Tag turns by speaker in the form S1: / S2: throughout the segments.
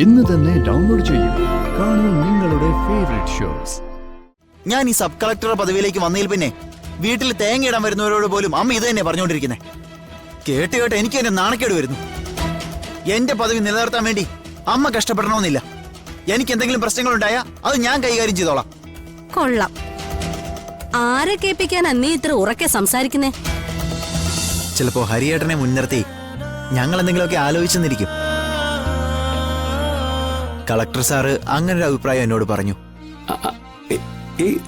S1: ഇന്ന് തന്നെ ഡൗൺലോഡ് ചെയ്യൂ. കാണൂ നിങ്ങളുടെ ഫേവറേറ്റ് ഷോസ്.
S2: ഞാൻ ഈ സബ് കളക്ടറുടെ പദവിയിലേക്ക് വന്നതിൽ പിന്നെ വീട്ടിൽ തേങ്ങയിടാൻ വരുന്നവരോട് പോലും അമ്മ ഇത് തന്നെ പറഞ്ഞുകൊണ്ടിരിക്കുന്നത്. കേട്ട് കേട്ട് എനിക്ക് എന്നെ നാണക്കേട് വരുന്നു. എന്റെ പദവി നിലനിർത്താൻ വേണ്ടി അമ്മ കഷ്ടപ്പെടണമെന്നില്ല. എനിക്ക് എന്തെങ്കിലും പ്രശ്നങ്ങളുണ്ടായാ അത് ഞാൻ കൈകാര്യം ചെയ്തോളാം.
S3: കൊള്ളാം. ആരെ കേൾപ്പിക്കാനാ നീ ഇത്ര ഉറക്കെ സംസാരിക്കുന്നേ?
S2: ചിലപ്പോ ഹരിയേട്ടനെ മുൻനിർത്തി ഞങ്ങൾ എന്തെങ്കിലുമൊക്കെ ആലോചിച്ചെന്നിരിക്കും. കളക്ടർ സാറ് അങ്ങനെ ഒരു അഭിപ്രായം എന്നോട് പറഞ്ഞു.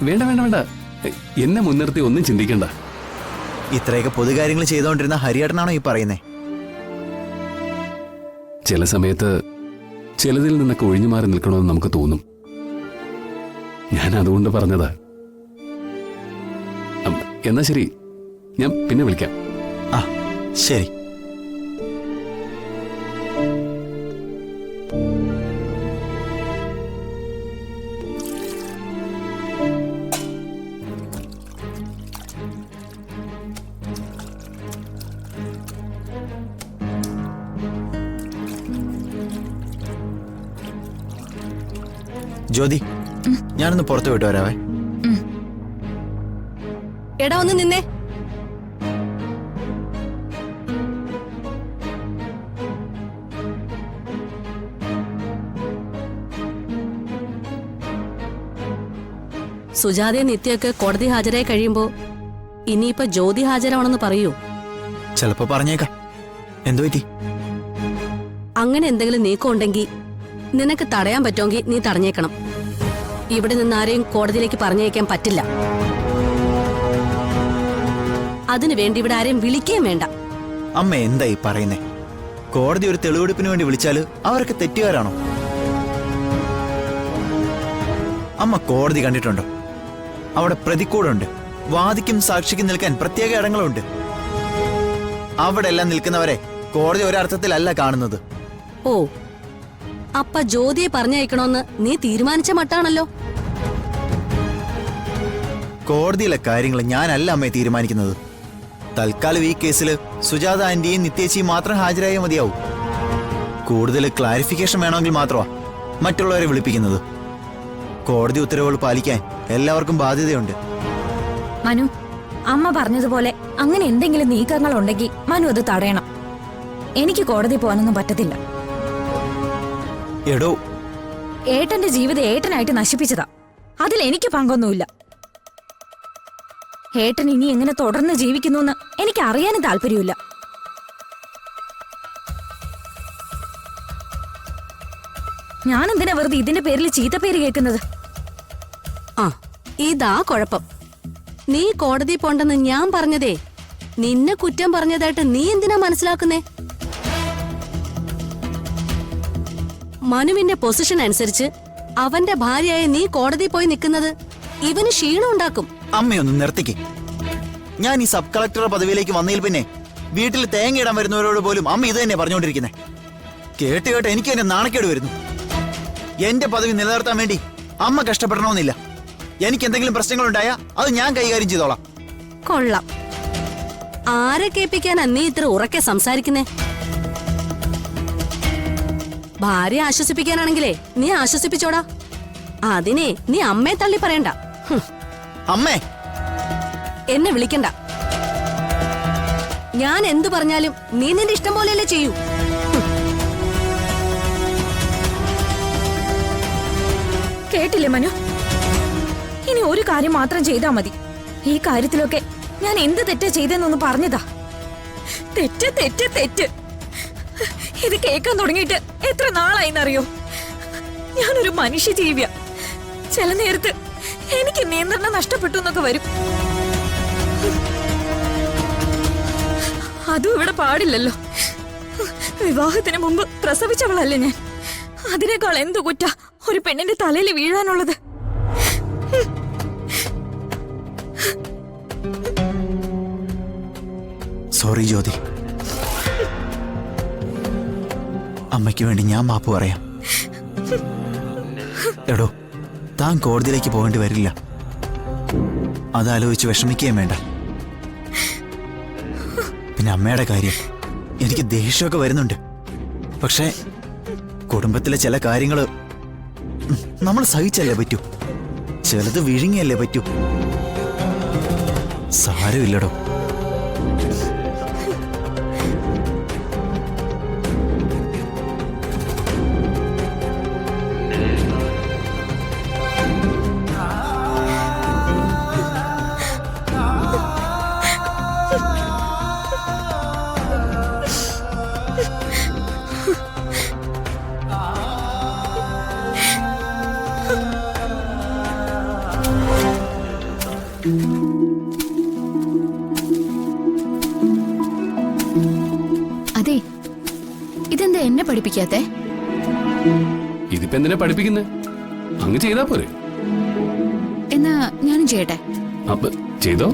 S4: വേണ്ട വേണ്ട വേണ്ട, എന്നെ മുൻനിർത്തി ഒന്നും ചിന്തിക്കണ്ട.
S2: ഇത്രയൊക്കെ പൊതുകാര്യങ്ങൾ ചെയ്തുകൊണ്ടിരുന്ന ഹരിയേട്ടനാണോ ഈ പറയുന്നേ?
S4: ചില സമയത്ത് ചിലതിൽ നിന്നൊക്കെ ഒഴിഞ്ഞു മാറി നിൽക്കണമെന്ന് നമുക്ക് തോന്നും. ഞാൻ അതുകൊണ്ട് പറഞ്ഞതാ. എന്നാ ശരി, ഞാൻ പിന്നെ വിളിക്കാം.
S2: ആ ശരി. ജ്യോതി, ഞാനൊന്ന് പുറത്തു വിട്ടു വരാവേ.
S3: എടാ ഒന്ന് നിന്നേ. സുജാതയെ നിത്യൊക്കെ കോടതി ഹാജരായി കഴിയുമ്പോ ഇനിയിപ്പോ ജ്യോതി ഹാജരാവണമെന്ന് പറയൂ.
S2: ചിലപ്പോ പറഞ്ഞേക്കാം. എന്തു പറ്റി?
S3: അങ്ങനെ എന്തെങ്കിലും നീക്കം ഉണ്ടെങ്കിൽ നിനക്ക് തടയാൻ പറ്റുമെങ്കിൽ നീ തടഞ്ഞേക്കണം. ഇവിടെ നിന്ന് ആരെയും കോടതിയിലേക്ക് പറഞ്ഞേക്കാൻ പറ്റില്ല. അതിനു വേണ്ടി ഇവിടെ ആരെയും വിളിക്കുകയും വേണ്ട.
S2: അമ്മ എന്തായി പറയുന്നേ? കോടതി ഒരു തെളിവെടുപ്പിന് വേണ്ടി വിളിച്ചാല് അവരൊക്കെ തെറ്റുകാരാണോ? അമ്മ കോടതി കണ്ടിട്ടുണ്ടോ? അവിടെ പ്രതിക്കൂടുണ്ട്. വാദിക്കും സാക്ഷിക്കും നിൽക്കാൻ പ്രത്യേക ഇടങ്ങളുണ്ട്. അവിടെ എല്ലാം നിൽക്കുന്നവരെ കോടതി ഒരർത്ഥത്തിലല്ല കാണുന്നത്.
S3: ഓ, അപ്പ ജ്യോതിയെ പറഞ്ഞയക്കണോന്ന് നീ തീരുമാനിച്ച മട്ടാണല്ലോ.
S2: കോടതിയിലെ കാര്യങ്ങൾ ഞാനല്ല അമ്മയെ തീരുമാനിക്കുന്നത്. തൽക്കാലം ഈ കേസിൽ സുജാത ആന്റിയും നിത്യേച്ചിയും മാത്രം ഹാജരായാൽ മതിയാവും. കൂടുതൽ ക്ലാരിഫിക്കേഷൻ വേണമെങ്കിൽ മാത്രമാ മറ്റുള്ളവരെ വിളിപ്പിക്കുന്നത്. കോടതി ഉത്തരവുകൾ പാലിക്കാൻ എല്ലാവർക്കും ബാധ്യതയുണ്ട്.
S5: മനു, അമ്മ പറഞ്ഞതുപോലെ അങ്ങനെ എന്തെങ്കിലും നീക്കങ്ങൾ ഉണ്ടെങ്കിൽ മനു അത് തടയണം. എനിക്ക് കോടതി പോകാനൊന്നും പറ്റത്തില്ല.
S2: എടോ,
S5: ഏട്ടന്റെ ജീവിതം ഏട്ടനായിട്ട് നശിപ്പിച്ചതാ. അതിൽ എനിക്ക് പങ്കൊന്നുമില്ല. ഏട്ടൻ ഇനി എങ്ങനെ തുടർന്ന് ജീവിക്കുന്നു എനിക്ക് അറിയാനും താല്പര്യമില്ല. ഞാൻ എന്തിനാ വെറുതെ ഇതിന്റെ പേരിൽ ചീത്തപ്പേര് കേൾക്കുന്നത്?
S3: ആ, ഇതാ കുഴപ്പം. നീ കോടതി പോണ്ടെന്ന് ഞാൻ പറഞ്ഞതേ നിന്നെ കുറ്റം പറഞ്ഞതായിട്ട് നീ എന്തിനാ മനസ്സിലാക്കുന്നേ? മനുവിന്റെ പൊസിഷൻ അനുസരിച്ച് അവന്റെ ഭാര്യയായ നീ കോടതി പോയി നിൽക്കുന്നത് ഇവന് ക്ഷീണം ഉണ്ടാക്കും.
S2: അമ്മയൊന്ന് നിർത്തിക്ക്. ഞാൻ ഈ സബ് കളക്ടറുടെ പദവിയിലേക്ക് വന്നതിൽ പിന്നെ വീട്ടിൽ തേങ്ങയിടാൻ വരുന്നവരോട് പോലും അമ്മ ഇത് തന്നെ പറഞ്ഞുകൊണ്ടിരിക്കുന്നത്. കേട്ട് കേട്ട് എനിക്ക് എന്നെ നാണക്കേട് വരുന്നു. എന്റെ പദവി നിലനിർത്താൻ വേണ്ടി അമ്മ കഷ്ടപ്പെടണമെന്നില്ല. എനിക്ക് എന്തെങ്കിലും പ്രശ്നങ്ങളുണ്ടായാ അത് ഞാൻ കൈകാര്യം ചെയ്തോളാം.
S3: കൊള്ളാം. ആരെ കേൾപ്പിക്കാനാ നീ ഇത്ര ഉറക്കെ സംസാരിക്കുന്നേ? ഭാര്യ ആശ്വസിപ്പിക്കാനാണെങ്കിലേ നീ ആശ്വസിപ്പിച്ചോടാ. അതിനെ നീ അമ്മയെ തള്ളി പറയണ്ട.
S2: അമ്മേ,
S3: എന്നെ വിളിക്കണ്ട. ഞാൻ എന്തു പറഞ്ഞാലും നീ നിന്റെ ഇഷ്ടം പോലെയല്ലേ ചെയ്യൂ.
S5: കേട്ടില്ലേ മനു? ഇനി ഒരു കാര്യം മാത്രം ചെയ്താൽ മതി. ഈ കാര്യത്തിലൊക്കെ ഞാൻ എന്ത് തെറ്റാ ചെയ്തെന്നൊന്ന് പറഞ്ഞതാ. തെറ്റ് തെറ്റ് തെറ്റ്. ഇത് കേൾക്കാൻ തുടങ്ങിയിട്ട് എത്ര നാളായിന്നറിയോ? ഞാനൊരു മനുഷ്യ ജീവിയാ. ചില നേരത്ത് എനിക്ക് നിയന്ത്രണം നഷ്ടപ്പെട്ടു എന്നൊക്കെ വരും. അതും ഇവിടെ പാടില്ലല്ലോ. വിവാഹത്തിന് മുമ്പ് പ്രസവിച്ചവളല്ലേ ഞാൻ. അതിനേക്കാൾ എന്തു കുറ്റ ഒരു പെണ്ണിന്റെ തലയിൽ വീഴാനുള്ളത്?
S2: സോറി ജ്യോതി. അമ്മയ്ക്ക് വേണ്ടി ഞാൻ മാപ്പ് പറയാം. എടോ, താൻ കോടതിയിലേക്ക് പോകേണ്ടി വരില്ല. അതാലോചിച്ച് വിഷമിക്കുകയും വേണ്ട. പിന്നെ അമ്മയുടെ കാര്യം എനിക്ക് ദേഷ്യമൊക്കെ വരുന്നുണ്ട്. പക്ഷേ കുടുംബത്തിലെ ചില കാര്യങ്ങള് നമ്മൾ സഹിച്ചല്ലേ പറ്റൂ, ചിലത് വിഴുങ്ങിയല്ലേ പറ്റൂ. സാരമില്ലടോ.
S6: അതെ, ഇതെന്താ എന്നെ പഠിപ്പിക്കാത്തെ?
S4: ഇതിപ്പോ എന്തിനാ പഠിപ്പിക്കുന്നേ? അങ്ങ് ചെയ്താ പോരെ.
S6: എന്നാ ഞാനും ചെയ്യട്ടെ.
S4: അപ്പൊ ചെയ്തോ.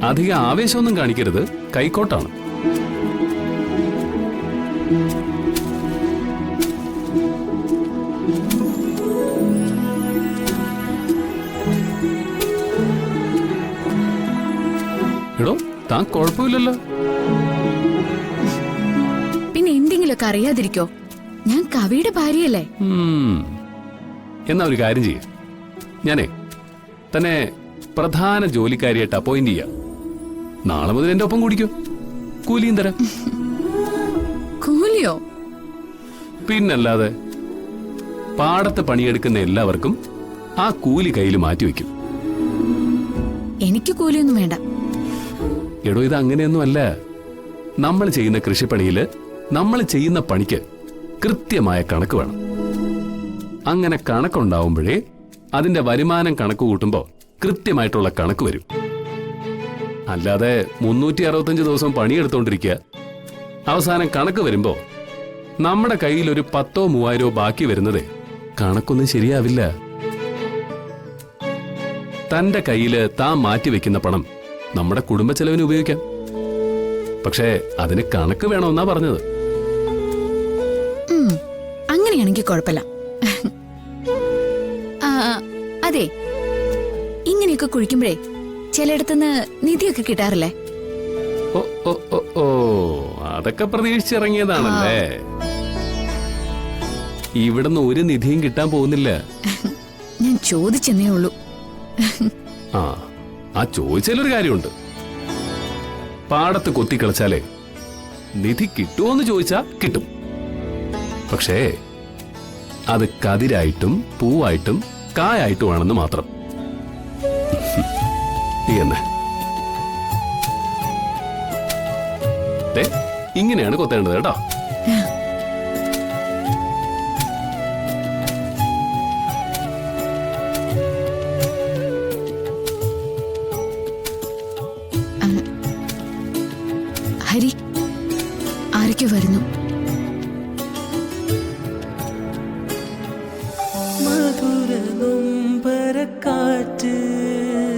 S4: അധികം ആവേശമൊന്നും കാണിക്കരുത്, കൈക്കോട്ടാണ്. എടോ, താൻ കുഴപ്പമില്ലല്ലോ.
S6: പിന്നെ എന്തെങ്കിലുമൊക്കെ അറിയാതിരിക്കോ? ഞാൻ കവിയുടെ ഭാര്യയല്ലേ.
S4: എന്നാ ഒരു കാര്യം ചെയ്യ, ഞാനേ തന്നെ പ്രധാന ജോലിക്കാരിയായിട്ട് അപ്പോയിന്റ് ചെയ്യാം. നാളെ മുതൽ എന്റെ ഒപ്പം കൂടിക്കോ, കൂലിയും തരാം.
S6: കൂലിയോ?
S4: പിന്നല്ലാതെ പാടത്ത് പണിയെടുക്കുന്ന എല്ലാവർക്കും ആ കൂലി കയ്യിൽ മാറ്റിവെക്കും.
S6: എനിക്ക് കൂലിയൊന്നും വേണ്ട.
S4: എടോ, ഇത് അങ്ങനെയൊന്നും അല്ല. നമ്മൾ ചെയ്യുന്ന കൃഷിപ്പണിയില് നമ്മൾ ചെയ്യുന്ന പണിക്ക് കൃത്യമായ കണക്ക് വേണം. അങ്ങനെ കണക്കുണ്ടാവുമ്പോഴേ അതിന്റെ വരുമാനം കണക്ക് കൂട്ടുമ്പോ കൃത്യമായിട്ടുള്ള കണക്ക് വരും. അല്ലാതെ 365 ദിവസം പണിയെടുത്തോണ്ടിരിക്കുക, അവസാനം കണക്ക് വരുമ്പോ നമ്മുടെ കയ്യിൽ ഒരു 10,000 3,000 ബാക്കി വരുന്നതേ കണക്കൊന്നും ശരിയാവില്ല. തന്റെ കയ്യില് താൻ മാറ്റിവെക്കുന്ന പണം നമ്മുടെ കുടുംബ ചെലവിന് ഉപയോഗിക്കാം. പക്ഷേ അതിന് കണക്ക് വേണമെന്നാ പറഞ്ഞത്.
S6: അങ്ങനെയാണെങ്കിൽ കുഴപ്പമില്ല. അതെ, ഇങ്ങനെയൊക്കെ കുഴിക്കുമ്പോഴേ ചിലയിടത്തുനിന്ന് നിധിയൊക്കെ കിട്ടാറില്ലേ?
S4: ഓ ഓ ഓ ഓ, അതൊക്കെ പ്രതീക്ഷിച്ചിറങ്ങിയതാണല്ലേ. ഇവിടുന്ന് ഒരു നിധിയും കിട്ടാൻ പോകുന്നില്ല.
S6: ഞാൻ ചോദിച്ചെന്നേ ഉള്ളൂ.
S4: ആ ചോദിച്ചാലൊരു കാര്യമുണ്ട്. പാടത്ത് കൊത്തിക്കളിച്ചാലേ നിധി കിട്ടുമോന്ന് ചോദിച്ചാ കിട്ടും. പക്ഷേ അത് കതിരായിട്ടും പൂവായിട്ടും കായായിട്ടുമാണെന്ന് മാത്രം. നീ എന്നെ ഇങ്ങനെയാണ് കൊത്തേണ്ടത് കേട്ടോ.
S6: ഹരി, ആരൊക്കെ വരുന്നു?